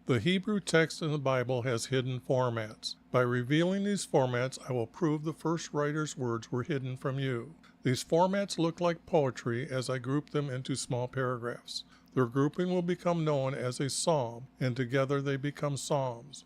The Hebrew text in the Bible has hidden formats. By revealing these formats, I will prove the first writer's words were hidden from you. These formats look like poetry as I group them into small paragraphs. Their grouping will become known as a psalm, and together they become psalms.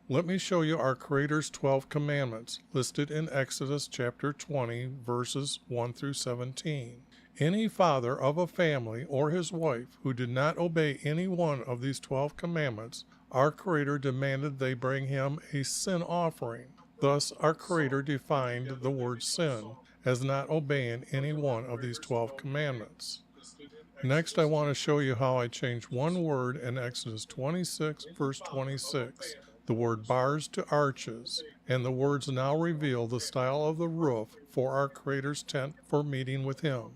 Let me show you our Creator's 12 commandments, listed in Exodus chapter 20, verses 1 through 17. Any father of a family or his wife who did not obey any one of these 12 commandments, our Creator demanded they bring him a sin offering. Thus, our Creator defined the word sin as not obeying any one of these 12 commandments. Next, I want to show you how I changed one word in Exodus 26, verse 26, the word bars to arches, and the words now reveal the style of the roof for our Creator's tent for meeting with Him.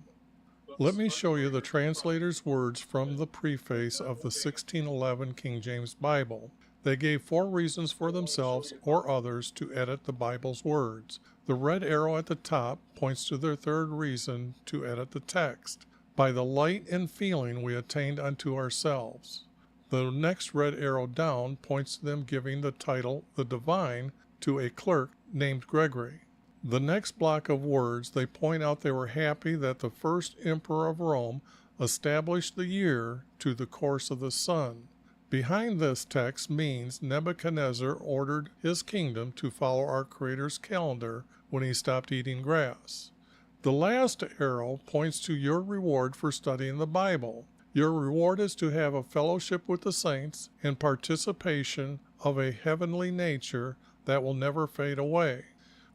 Let me show you the translator's words from the preface of the 1611 King James Bible. They gave 4 reasons for themselves or others to edit the Bible's words. The red arrow at the top points to their 3rd reason to edit the text. By the light and feeling we attained unto ourselves. The next red arrow down points to them giving the title, the Divine, to a clerk named Gregory. The next block of words, they point out they were happy that the first emperor of Rome established the year to the course of the sun. Behind this text means Nebuchadnezzar ordered his kingdom to follow our Creator's calendar when he stopped eating grass. The last arrow points to your reward for studying the Bible. Your reward is to have a fellowship with the saints and participation of a heavenly nature that will never fade away.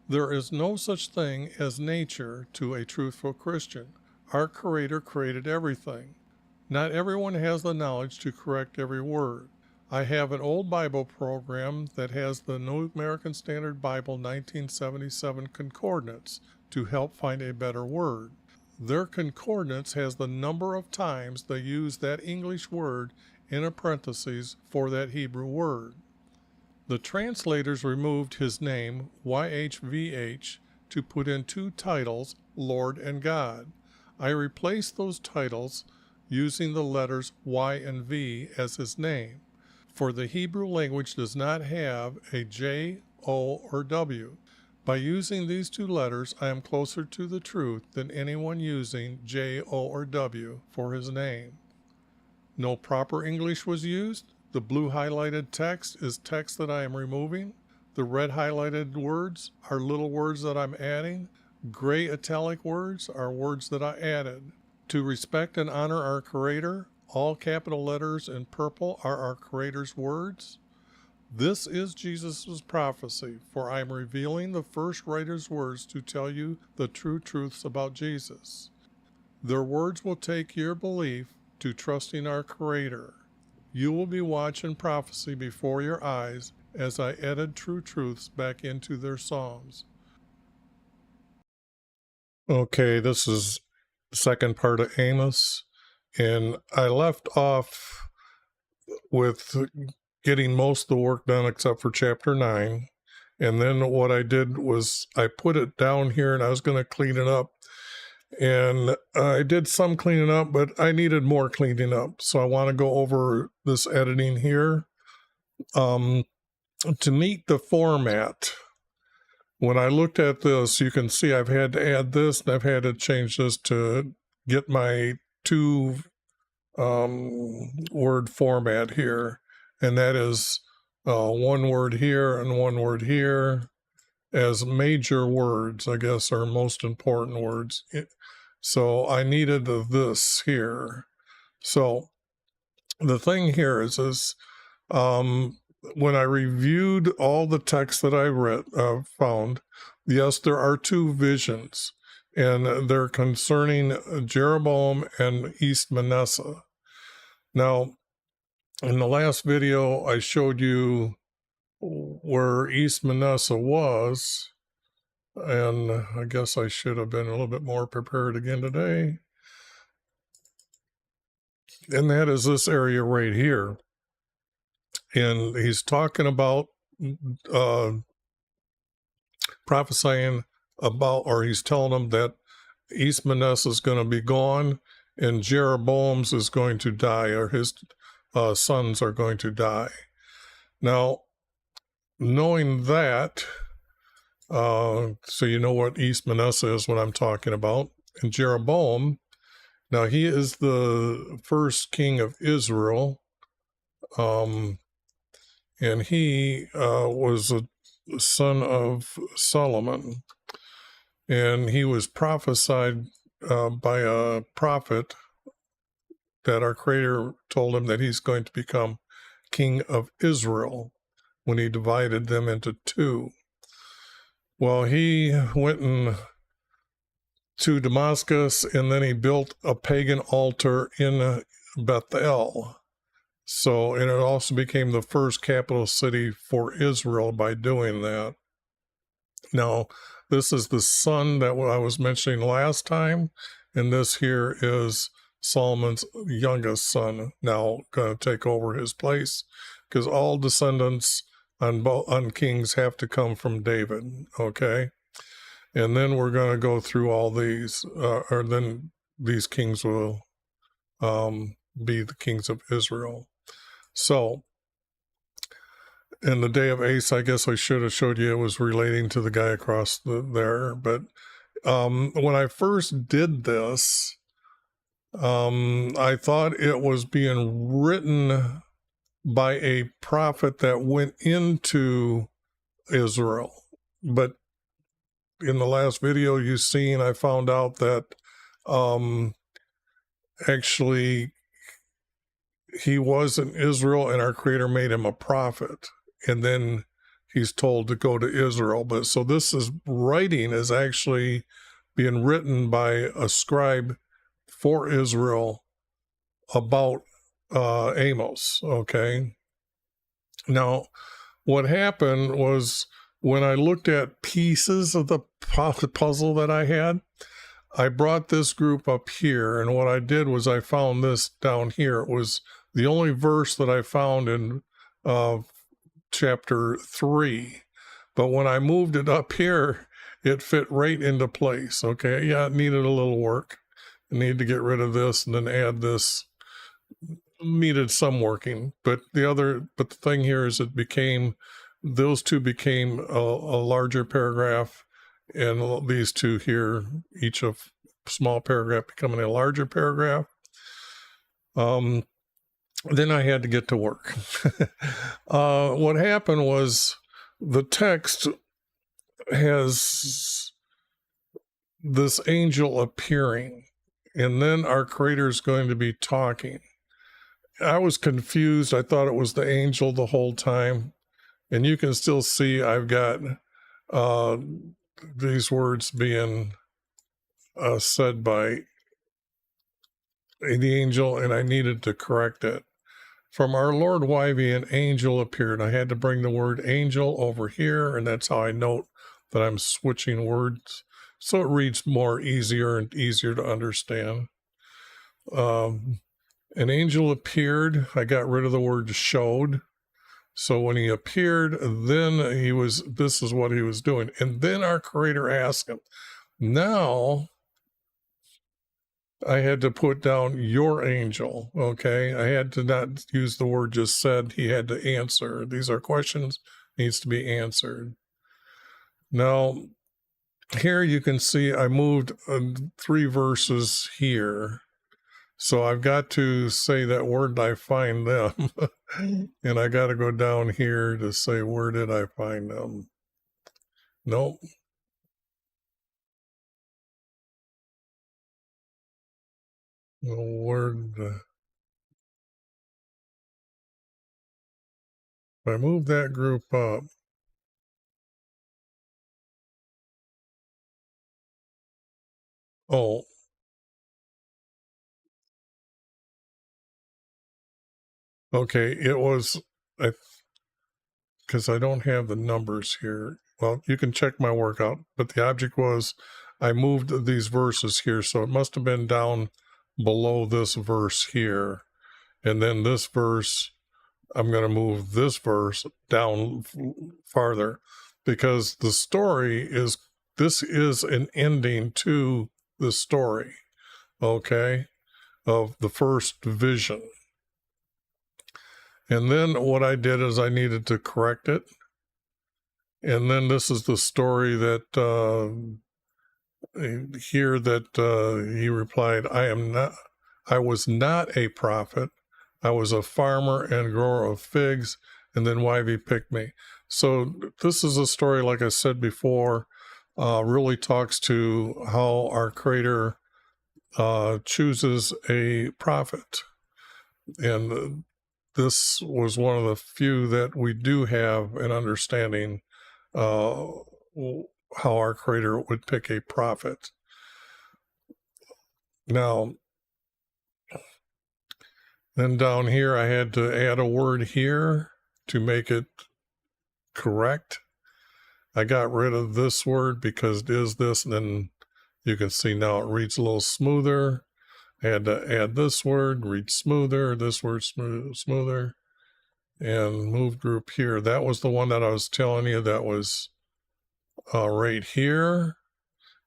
There is no such thing as nature to a truthful Christian. Our Creator created everything. Not everyone has the knowledge to correct every word. I have an old Bible program that has the New American Standard Bible 1977 concordance to help find a better word. Their concordance has the number of times they use that English word in a parenthesis for that Hebrew word. The translators removed his name, YHVH, to put in 2 titles, Lord and God. I replaced those titles using the letters Y and V as his name, for the Hebrew language does not have a J, O, or W. By using these 2 letters, I am closer to the truth than anyone using J, O, or W for his name. No proper English was used. The blue highlighted text is text that I am removing. The red highlighted words are little words that I'm adding. Gray italic words are words that I added. To respect and honor our Creator, all capital letters in purple are our Creator's words. This is Jesus' prophecy, for I am revealing the first writer's words to tell you the true truths about Jesus. Their words will take your belief to trusting our Creator. You will be watching prophecy before your eyes as I edit true truths back into their psalms. Okay, this is the second part of Amos, and I left off with getting most of the work done except for chapter 9, and then what I did was I put it down here and I was going to clean it up. And I did some cleaning up, but I needed more cleaning up. So I want to go over this editing here. To meet the format, when I looked at this, you can see I've had to add this, and I've had to change this to get my 2 word format here. And that is 1 word here and 1 word here as major words, I guess, are most important words. So I needed this here. So the thing here is when I reviewed all the text that I found, yes, there are 2 visions, and they're concerning Jeroboam and East Manasseh. Now, in the last video, I showed you where East Manasseh was, and I guess I should have been a little bit more prepared again today. And that is this area right here. And he's talking about prophesying about, or he's telling them that East Manasseh is going to be gone and Jeroboam's is going to die, or his sons are going to die. Now, knowing that, so you know what East Manasseh is, what I'm talking about. And Jeroboam, now he is the first king of Israel, and he was a son of Solomon, and he was prophesied by a prophet that our Creator told him that he's going to become king of Israel when he divided them into two. Well, he went to Damascus, and then he built a pagan altar in Bethel. So, and it also became the first capital city for Israel by doing that. Now, this is the son that I was mentioning last time, and this here is Solomon's youngest son, now going to take over his place, because all descendants on kings have to come from David, okay? And then we're going to go through all these, or then these kings will be the kings of Israel. So, in the day of Ace, I guess I should have showed you it was relating to the guy across there. But when I first did this, I thought it was being written by a prophet that went into Israel. But in the last video you've seen, I found out that actually he was in Israel and our Creator made him a prophet. And then he's told to go to Israel. But so this writing is actually being written by a scribe for Israel about Amos, okay? Now, what happened was when I looked at pieces of the puzzle that I had, I brought this group up here, and what I did was I found this down here. It was the only verse that I found in chapter 3, but when I moved it up here, it fit right into place. Okay, yeah, it needed a little work. I needed to get rid of this and then add this. Needed some working, but the thing here is those two became a larger paragraph, and these two here, each a small paragraph becoming a larger paragraph. Then I had to get to work. What happened was the text has this angel appearing, and then our Creator is going to be talking. I was confused. I thought it was the angel the whole time. And you can still see I've got these words being said by the angel, and I needed to correct it. From our Lord YV, an angel appeared. I had to bring the word angel over here, and that's how I note that I'm switching words, so it reads more easier and easier to understand. An angel appeared. I got rid of the word showed. So when he appeared, then this is what he was doing. And then our Creator asked him. Now, I had to put down your angel, okay? I had to not use the word just said. He had to answer. These are questions, needs to be answered. Now, here you can see I moved 3 verses here. So I've got to say that where did I find them? And I got to go down here to say where did I find them? Nope. If I move that group up, oh, okay, it was, because I don't have the numbers here. Well, you can check my workout, but the object was I moved these verses here, so it must have been down below this verse here. And then this verse, I'm going to move this verse down farther, because the story this is an ending to the story, okay, of the first vision. And then what I did is I needed to correct it. And then this is the story that here that he replied, I was not a prophet. I was a farmer and grower of figs, and then YV picked me. So this is a story, like I said before, really talks to how our Creator chooses a prophet. And this was one of the few that we do have an understanding how our Creator would pick a prophet. Now, then down here, I had to add a word here to make it correct. I got rid of this word because it is this, and then you can see now it reads a little smoother. I had to add this word, read smoother, this word smoother, and move group here. That was the one that I was telling you that was right here.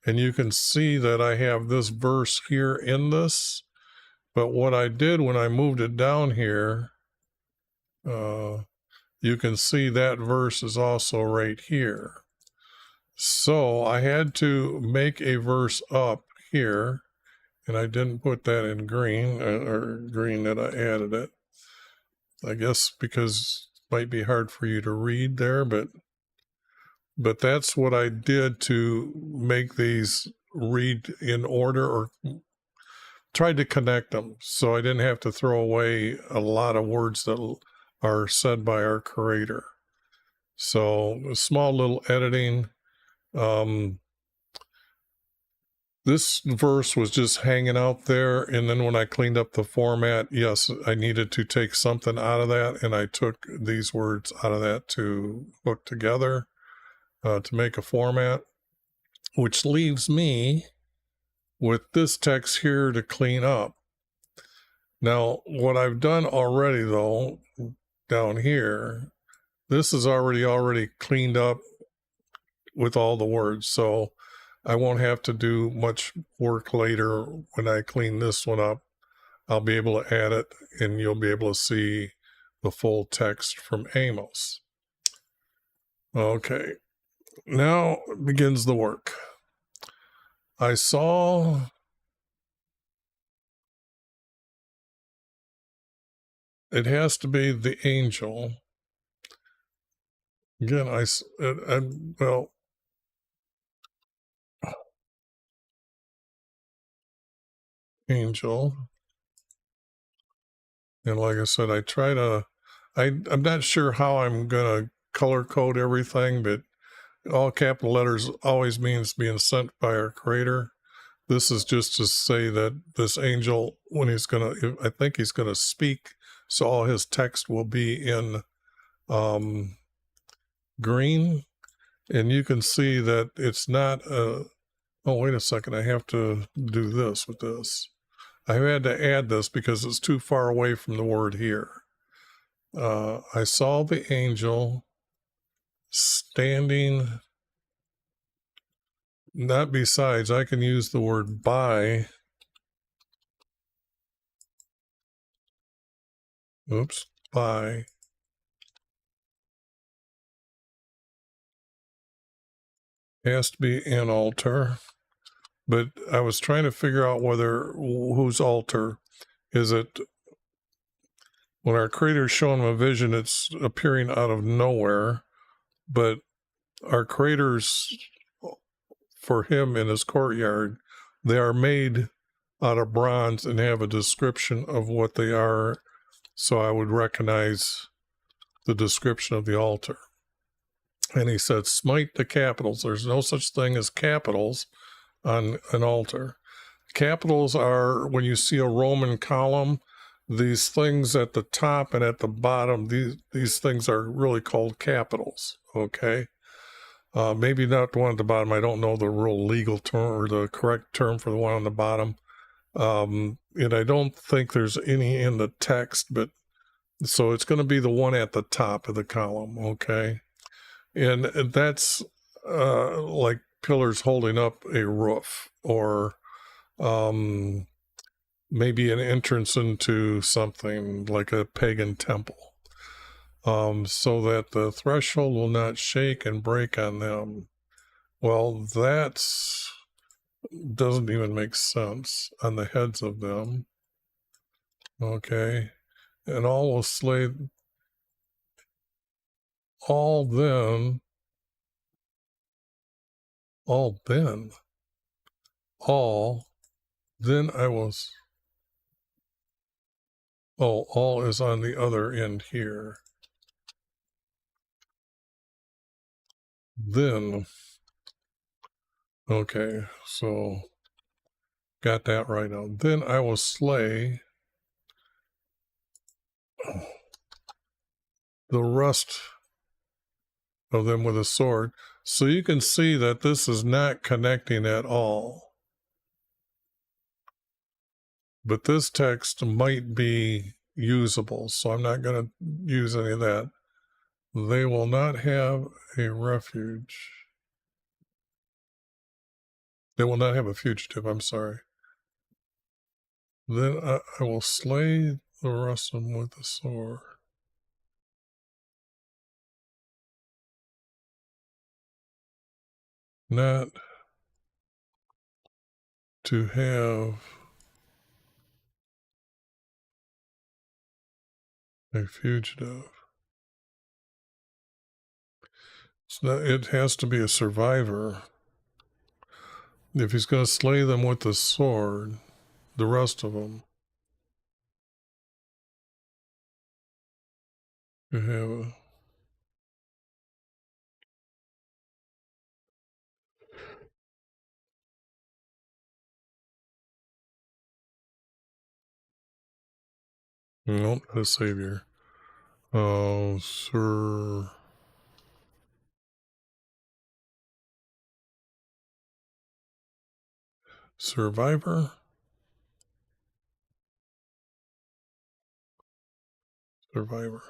And you can see that I have this verse here in this. But what I did when I moved it down here, you can see that verse is also right here. So I had to make a verse up here, and I didn't put that in green, or green that I added it. I guess because it might be hard for you to read there, but that's what I did to make these read in order, or tried to connect them so I didn't have to throw away a lot of words that are said by our Creator. So a small little editing. This verse was just hanging out there, and then when I cleaned up the format, yes, I needed to take something out of that, and I took these words out of that to hook together to make a format, which leaves me with this text here to clean up. Now, what I've done already, though, down here, this is already cleaned up with all the words, so I won't have to do much work later when I clean this one up. I'll be able to add it, and you'll be able to see the full text from Amos. Okay, now begins the work. I saw it has to be the angel. Again, well, angel. And like I said, I'm not sure how I'm going to color code everything, but all capital letters always means being sent by our Creator. This is just to say that this angel, when I think he's going to speak, so all his text will be in green. And you can see that it's not oh, wait a second, I have to do this with this. I had to add this because it's too far away from the word here. I saw the angel standing, not besides, I can use the word by. Oops, by. Has to be an altar. But I was trying to figure out whose altar. Is it, when our Creator's showing him a vision, it's appearing out of nowhere, but our Creator's, for him in his courtyard, they are made out of bronze and have a description of what they are, so I would recognize the description of the altar. And he said, smite the capitals. There's no such thing as capitals on an altar. Capitals are, when you see a Roman column, these things at the top and at the bottom, these things are really called capitals, okay? Maybe not the one at the bottom. I don't know the real legal term or the correct term for the one on the bottom. And I don't think there's any in the text, but so it's going to be the one at the top of the column, okay? And that's like pillars holding up a roof, or maybe an entrance into something like a pagan temple. so that the threshold will not shake and break on them. Well, that doesn't even make sense on the heads of them. Okay. And all will slay all then, all then, all, then I will, oh, all is on the other end here. Then, okay, so got that right now. Then I will slay the rest of them with a sword. So you can see that this is not connecting at all. But this text might be usable, so I'm not going to use any of that. They will not have a refuge. They will not have a fugitive, I'm sorry. Then I will slay the rest of them with the sword. Not to have a fugitive. It has to be a survivor. If he's going to slay them with the sword, the rest of them, to have a... Nope, not a savior. Survivor? Survivor.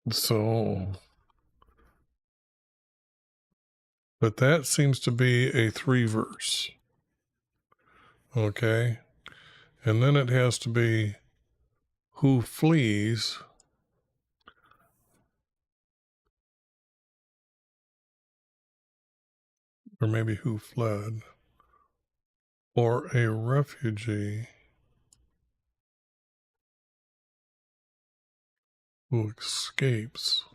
So, but that seems to be a 3 verse. Okay. And then it has to be who flees, or maybe who fled, or a refugee who escapes.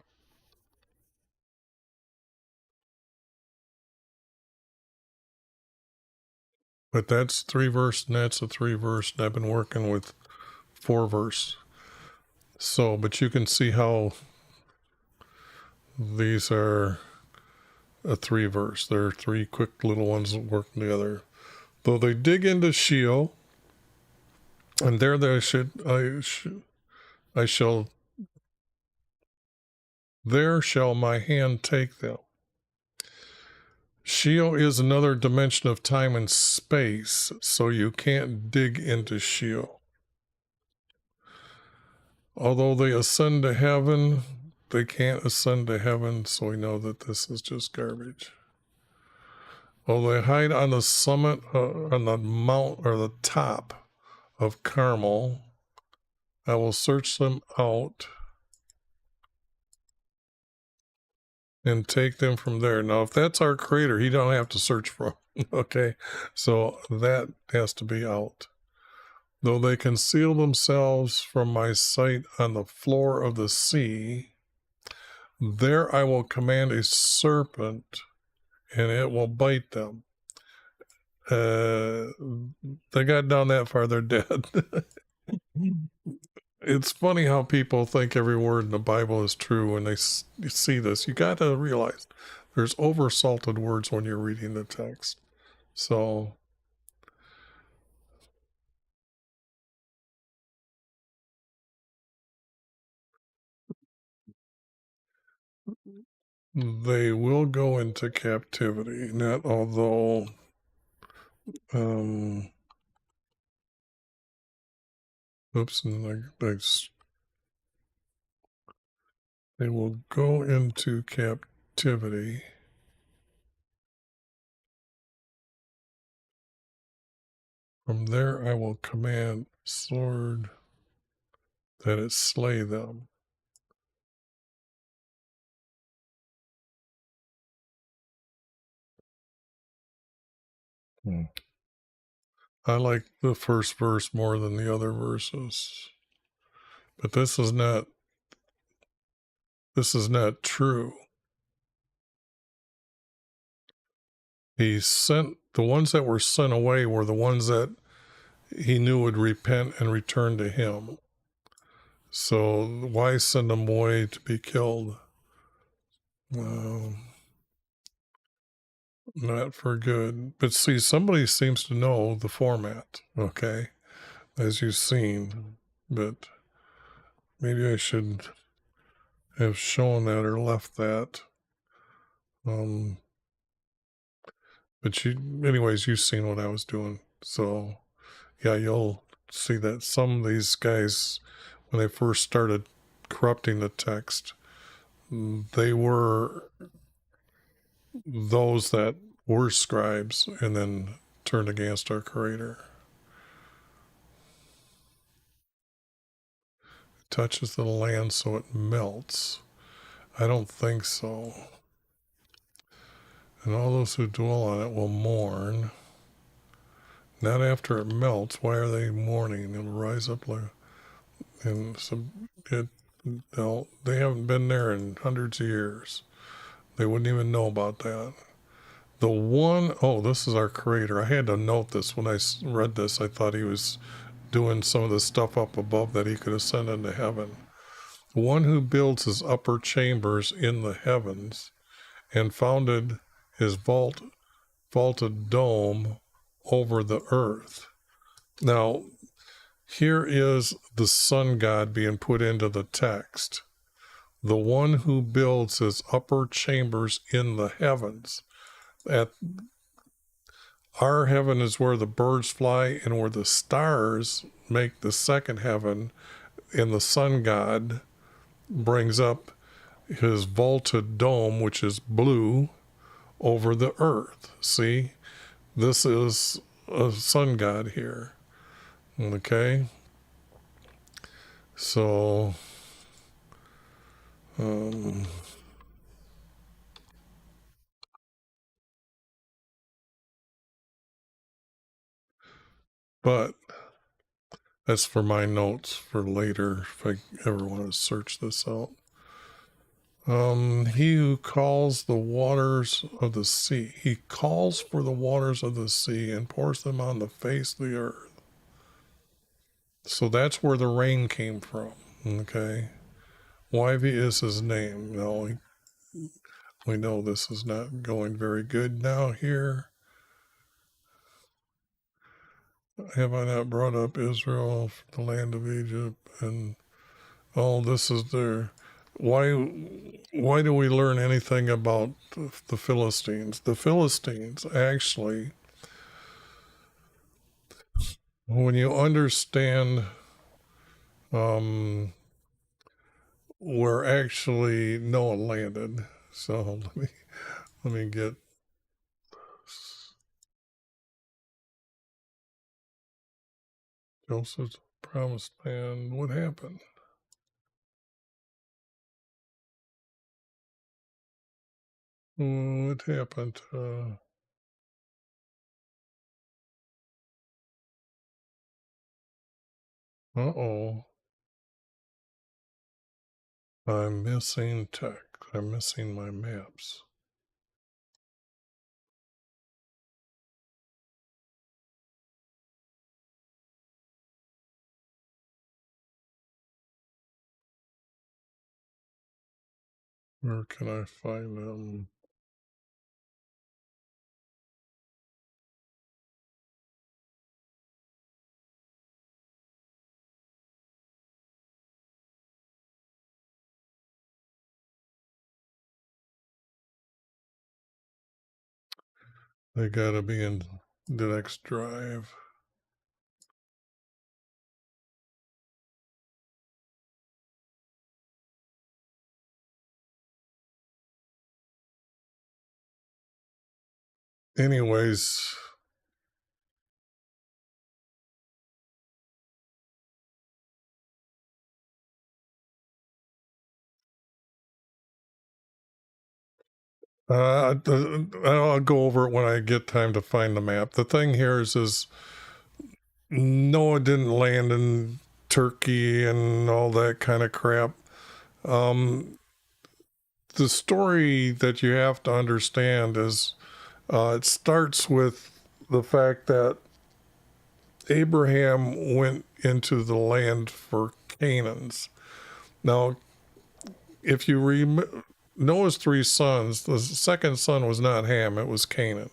But that's 3 verse, and that's a 3 verse, and I've been working with 4 verse. So, but you can see how these are a 3 verse. They're 3 quick little ones working together. Though they dig into Sheol, and there there shall my hand take them. Sheol is another dimension of time and space, so you can't dig into Sheol. Although they ascend to heaven, they can't ascend to heaven, so we know that this is just garbage. Although they hide on the summit, on the mount, or the top of Carmel, I will search them out and take them from there. Now, if that's our creator, he don't have to search for them. Okay, so that has to be out. Though they conceal themselves from my sight on the floor of the sea, there I will command a serpent, and it will bite them. They got down that far, they're dead. It's funny how people think every word in the Bible is true when they see this. You got to realize there's oversalted words when you're reading the text. So they will go into captivity, not although oops, and they will go into captivity. From there I will command sword, that it slay them. I like the first verse more than the other verses. But this is not true. He sent the ones that were sent away were the ones that he knew would repent and return to him. So why send them away to be killed? Not for good. But see, somebody seems to know the format, okay, as you've seen. But maybe I should have shown that or left that. But anyways, you've seen what I was doing. So yeah, you'll see that some of these guys, when they first started corrupting the text, they were those that were scribes and then turned against our Creator. It touches the land so it melts. I don't think so. And all those who dwell on it will mourn. Not after it melts. Why are they mourning? It'll rise up like, and they haven't been there in hundreds of years. They wouldn't even know about that. This is our Creator. I had to note this when I read this. I thought he was doing some of the stuff up above that he could ascend into heaven. The one who builds his upper chambers in the heavens and founded his vaulted dome over the earth. Now, here is the sun god being put into the text. The one who builds his upper chambers in the heavens. Our heaven is where the birds fly and where the stars make the second heaven, and the sun god brings up his vaulted dome, which is blue, over the earth. See, this is a sun god here. Okay, so but that's for my notes for later if I ever want to search this out. He who calls the waters of the sea, he calls for the waters of the sea and pours them on the face of the earth. So that's where the rain came from. Okay, YV is his name. Now we know this is not going very good now here. Have I not brought up Israel, the land of Egypt, and this is their. Why do we learn anything about the Philistines? The Philistines actually, when you understand where actually Noah landed. So let me get Joseph's promised land. What happened? What happened? Uh-oh. I'm missing tech. I'm missing my maps. Where can I find them? They gotta be in the next drive. Anyways, I'll go over it when I get time to find the map. The thing here is Noah didn't land in Turkey and all that kind of crap. The story that you have to understand is it starts with the fact that Abraham went into the land for Canaans. Now, if you Noah's three sons, the second son was not Ham, it was Canaan.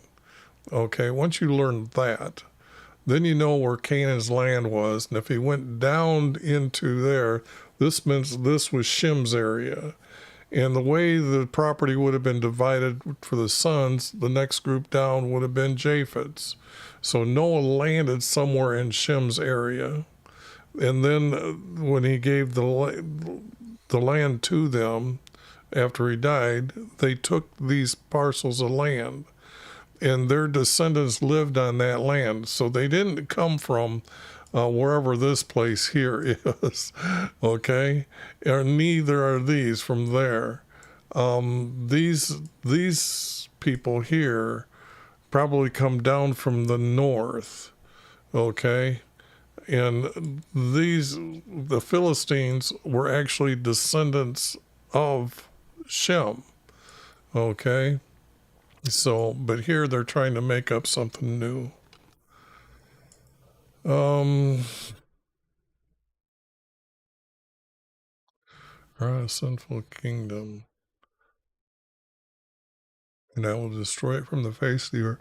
Okay, once you learn that, then you know where Canaan's land was. And if he went down into there, this means this was Shem's area. And the way the property would have been divided for the sons, the next group down would have been Japheth's. So Noah landed somewhere in Shem's area. And then when he gave the land to them after he died, they took these parcels of land. And their descendants lived on that land. So they didn't come from wherever this place here is, okay? And neither are these from there. These people here probably come down from the north, okay? And the Philistines were actually descendants of Shem, okay? So, but here they're trying to make up something new. A sinful kingdom, and I will destroy it from the face of the earth.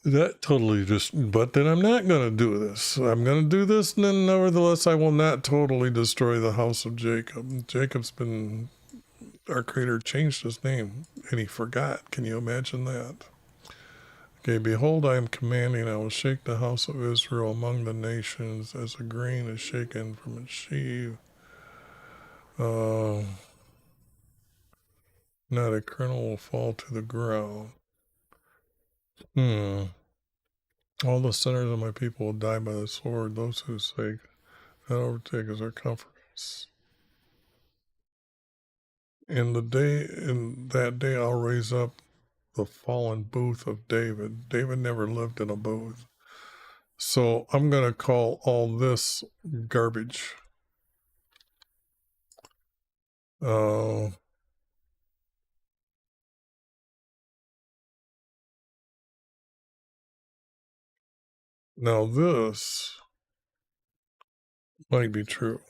That totally but then I'm not going to do this. I'm going to do this, and then nevertheless, I will not totally destroy the house of Jacob. Our Creator changed his name, and he forgot. Can you imagine that? Okay, behold, I am commanding, I will shake the house of Israel among the nations as a grain is shaken from its sheaf. Not a kernel will fall to the ground. All the sinners of my people will die by the sword. Those who say that overtake us are comforts. In that day I'll raise up the fallen booth of David. David never lived in a booth. So I'm going to call all this garbage. Now this might be true.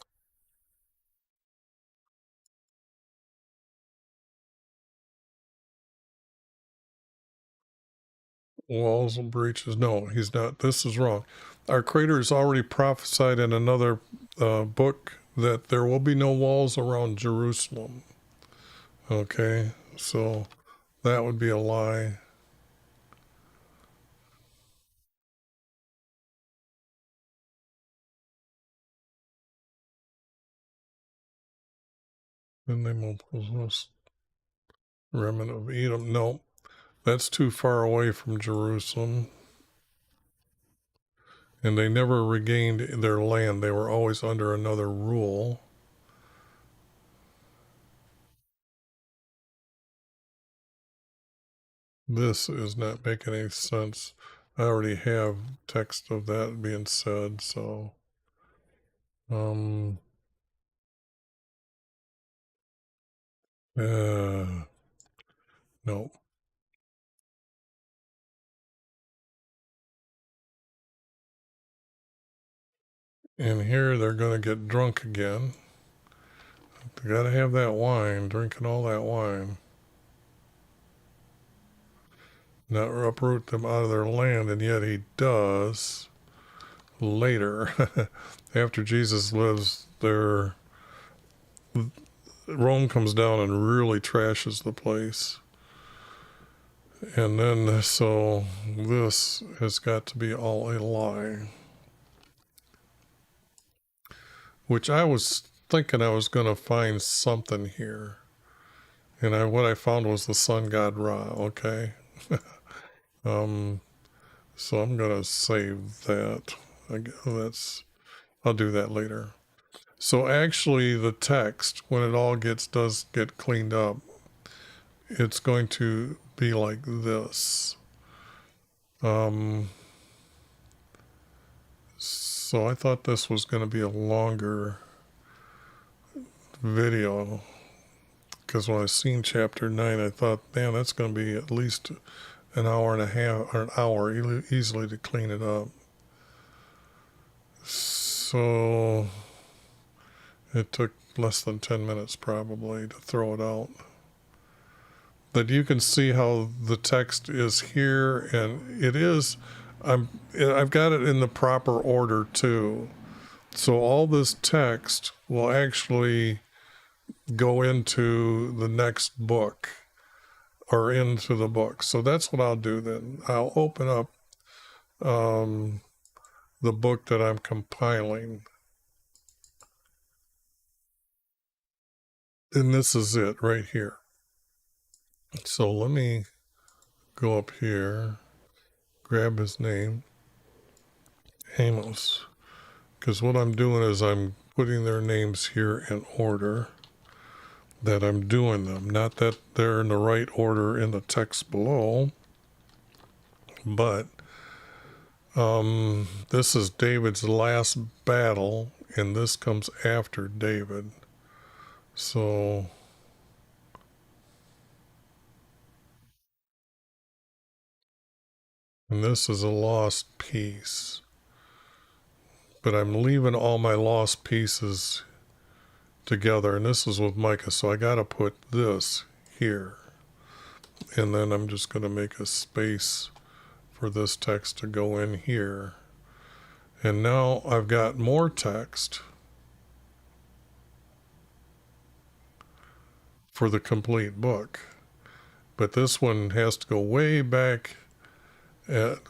Walls and breaches. No, he's not. This is wrong. Our Creator has already prophesied in another book that there will be no walls around Jerusalem. Okay, so that would be a lie. Then they will possess remnant of Edom. No, that's too far away from Jerusalem. And they never regained their land. They were always under another rule. This is not making any sense. I already have text of that being said, so no. And here they're going to get drunk again. They got to have that wine, drinking all that wine. Not uproot them out of their land, and yet he does later. After Jesus lives there, Rome comes down and really trashes the place. And then, so this has got to be all a lie. Which I was thinking I was going to find something here. And what I found was the sun god Ra, okay? So I'm going to save that. I'll do that later. So actually the text, when it all does get cleaned up, it's going to be like this. So I thought this was going to be a longer video, because when I seen chapter 9, I thought, man, that's going to be at least an hour and a half, or an hour easily to clean it up. So it took less than 10 minutes probably to throw it out. But you can see how the text is here, and it is, I've got it in the proper order too. So all this text will actually go into the next book, or into the book. So that's what I'll do then. I'll open up the book that I'm compiling. And this is it right here. So let me go up here, grab his name, Amos. Because what I'm doing is I'm putting their names here in order that I'm doing them. Not that they're in the right order in the text below, but this is David's last battle, and this comes after David. So and this is a lost piece. But I'm leaving all my lost pieces together, and this is with Micah, so I got to put this here. And then I'm just going to make a space for this text to go in here. And now I've got more text for the complete book. But this one has to go way back at,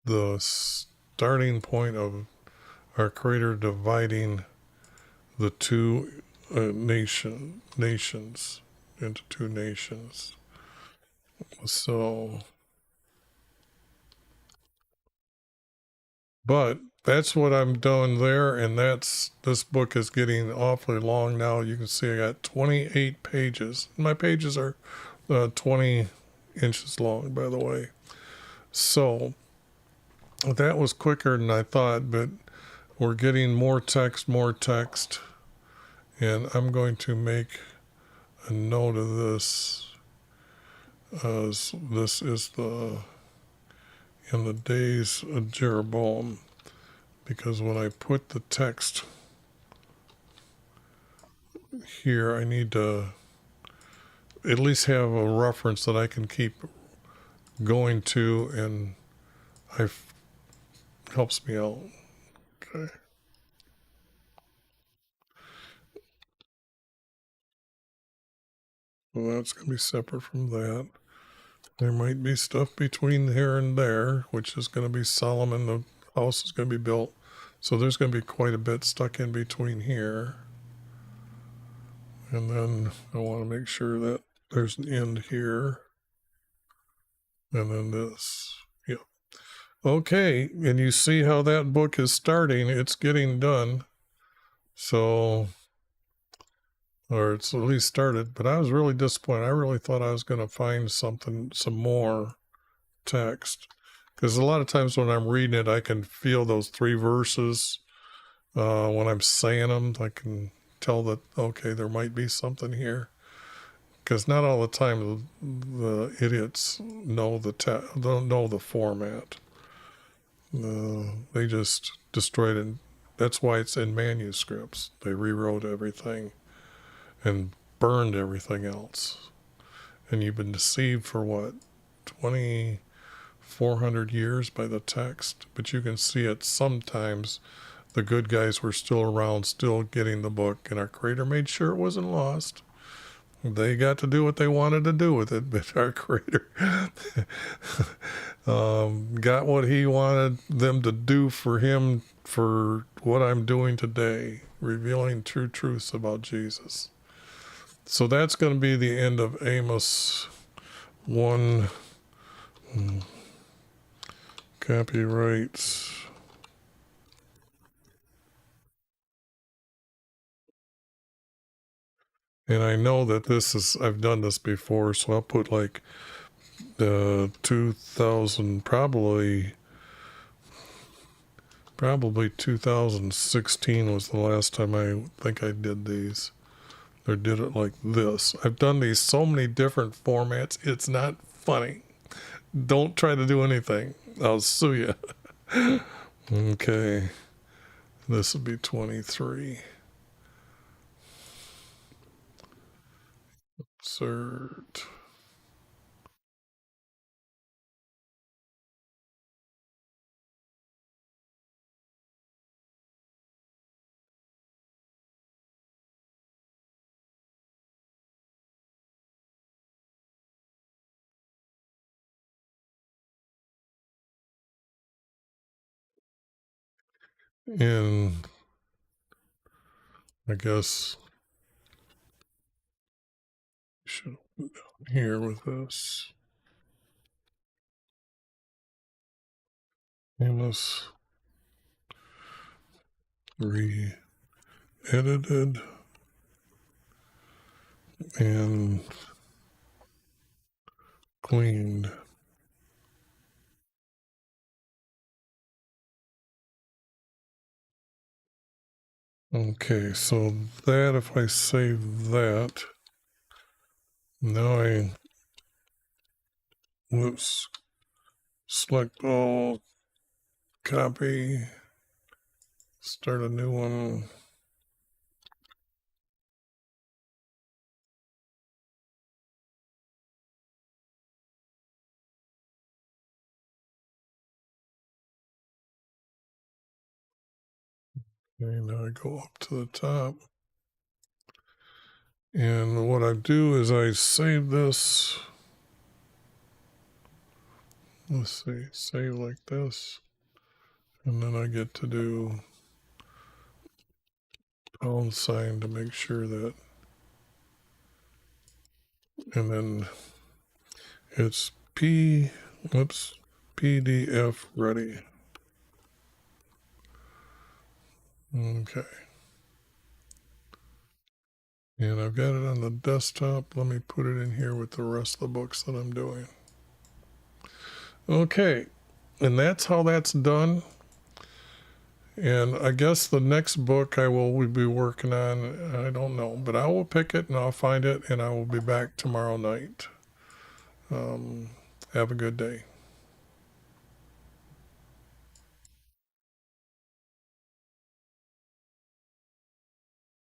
the starting point of our Creator dividing the two nations into two nations. So, but that's what I'm doing there, and this book is getting awfully long now. You can see I got 28 pages. My pages are 20 inches long, by the way. So that was quicker than I thought, but we're getting more text, and I'm going to make a note of this, as this is in the days of Jeroboam, because when I put the text here, I need to at least have a reference that I can keep going to, and helps me out. Okay. Well, that's going to be separate from that. There might be stuff between here and there, which is going to be Solomon. The house is going to be built. So there's going to be quite a bit stuck in between here. And then I want to make sure that there's an end here. And then this. Yeah. Okay. And you see how that book is starting. It's getting done. So, or it's at least started. But I was really disappointed. I really thought I was going to find some more text. Because a lot of times when I'm reading it, I can feel those 3 verses. When I'm saying them, I can tell that, okay, there might be something here. Because not all the time the idiots know don't know the format. They just destroyed it. That's why it's in manuscripts. They rewrote everything and burned everything else. And you've been deceived for what, 2,400 years by the text? But you can see it sometimes. The good guys were still around, still getting the book, and our Creator made sure it wasn't lost. They got to do what they wanted to do with it, but our Creator got what He wanted them to do for Him, for what I'm doing today, revealing true truths about Jesus. So that's going to be the end of Amos 1. Copyrights. And I know that this is, I've done this before, so I'll put like the 2000, probably 2016 was the last time I think I did these, or did it like this. I've done these so many different formats, it's not funny. Don't try to do anything, I'll sue you. Okay, this would be 23. Insert. And I guess we should put down here with this. Amos re-edited and cleaned. Okay, so that, if I save that, now I, whoops, select all, copy, start a new one. Okay, now I go up to the top. And what I do is I save this. Let's see, save like this. And then I get to do pound sign to make sure that, and then it's PDF ready. Okay. And I've got it on the desktop. Let me put it in here with the rest of the books that I'm doing. Okay. And that's how that's done. And I guess the next book I will be working on, I don't know, but I will pick it and I'll find it and I will be back tomorrow night. Have a good day.